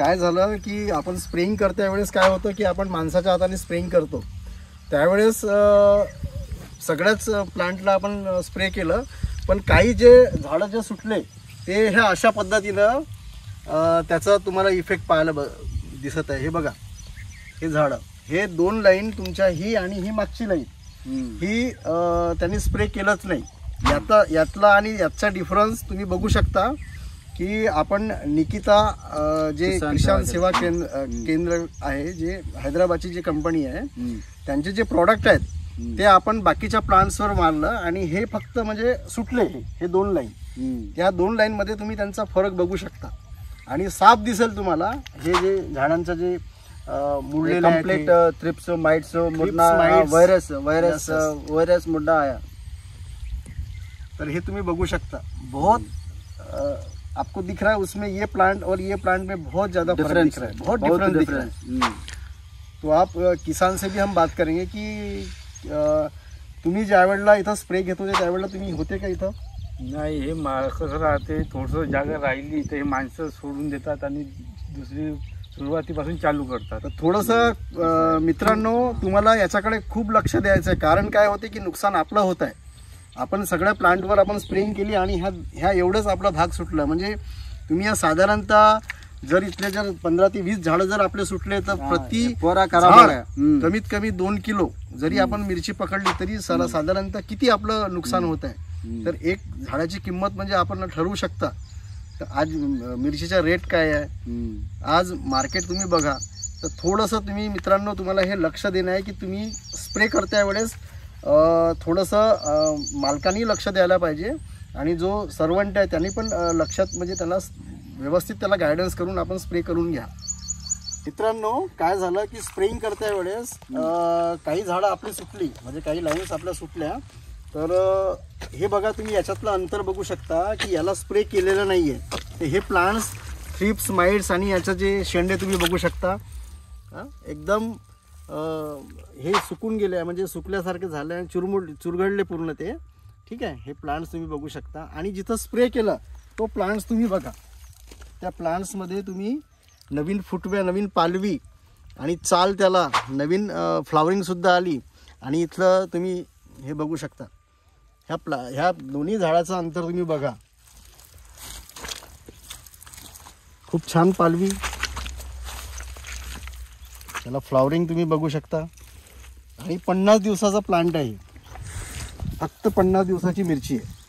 काय झालं की आपण स्प्रेइंग करत्या वेळेस काय होतं की आपण माणसाच्या हाताने स्प्रेइंग करतो त्यावेळेस सगळ्याच प्लांटला आपण स्प्रे केलं, पण काही जे झाडं जे सुटले ते ह्या अशा पद्धतीनं त्याचा तुम्हाला इफेक्ट पाहायला दिसत आहे. हे बघा, हे झाडं, हे 2 लाईन तुमच्या ही आणि ही मागची लाईन ही त्यांनी स्प्रे केलंच नाही. यातला आणि याचा डिफरन्स तुम्ही बघू शकता की आपण निकिता जे किसान सेवा केंद्र आहे, जे हैदराबादची जी कंपनी आहे, त्यांचे जे प्रॉडक्ट आहेत ते आपण बाकीच्या प्लांट्सवर मारलं आणि हे फक्त म्हणजे सुटले हे 2 लाईन. त्या 2 लाईनमध्ये तुम्ही त्यांचा फरक बघू शकता आणि साफ दिसेल तुम्हाला हे जे झाडांचं जे मुडलेलं कंप्लीट थ्रिप्स माइट्स मुडना वायरस मुडा आया. तर हे तुम्ही बघू शकता. बहुत आपको दिख रहा है उसमें ये प्लांट और ये प्लांट में बहुत ज़्यादा फर्क दिख रहा है, बहुत डिफरेंस दिख रहा है. तो आप किसान से भी हम बात करेंगे की तुम्ही ज्या वेळेला इथं स्प्रे घेत होते त्यावेळेला तुम्ही होते का इथं? नाही, हे कसं राहते, थोडंसं जागा राहिली तर हे माणसं सोडून देतात आणि दुसरी सुरुवातीपासून चालू करतात. तर थोडंसं मित्रांनो तुम्हाला याच्याकडे खूप लक्ष द्यायचं आहे. कारण काय होते की नुकसान आपलं होत आहे. आपण सगळ्या प्लांटवर आपण स्प्रेइंग केली आणि ह्या एवढंच आपला भाग सुटला. म्हणजे तुम्ही या साधारणतः जर इथले जर 15 ते 20 झाडं जर आपले सुटले तर प्रति कमीत कमी 2 किलो जरी आपण मिरची पकडली तरी साधारणतः किती आपलं नुकसान होत आहे. तर एक झाडाची किंमत म्हणजे आपण ठरवू शकता. तर आज मिरचीचा रेट काय आहे, आज मार्केट तुम्ही बघा. तर थोडंसं तुम्ही मित्रांनो तुम्हाला हे लक्ष देणं आहे की तुम्ही स्प्रे करत्या वेळेस थोडंसं मालकांनी लक्ष द्यायला पाहिजे आणि जो सर्वंट आहे त्यांनी पण लक्षात म्हणजे त्याला व्यवस्थित त्याला गायडन्स करून आपण स्प्रे करून घ्या. मित्रांनो काय झालं की स्प्रेइंग करत्या वेळेस काही झाडं आपली सुटली, म्हणजे काही लाईन्स आपल्या सुटल्या. तर हे बघा तुम्ही याच्यातलं अंतर बघू शकता की याला स्प्रे केलेलं नाही आहे. हे प्लांट्स थ्रिप्स माइट्स आणि याचं जे शेंडे तुम्ही बघू शकता एकदम हे सुकून गेले, म्हणजे सुकल्यासारखे झाले आणि चुरगडले पूर्ण ते. ठीक आहे, हे प्लांट्स तुम्ही बघू शकता. आणि जिथं स्प्रे केलं तो प्लांट्स तुम्ही बघा, त्या प्लांट्समध्ये तुम्ही नवीन फुटव्या, नवीन पालवी आणि चाल, त्याला नवीन फ्लावरिंगसुद्धा आली. आणि इथलं तुम्ही हे बघू शकता, ह्या दोन्ही झाडाचं अंतर तुम्ही बघा, खूप छान पालवी, त्याला फ्लावरिंग तुम्ही बघू शकता. आणि 50 दिवसाचा प्लांट आहे, फक्त 50 दिवसाची मिरची आहे.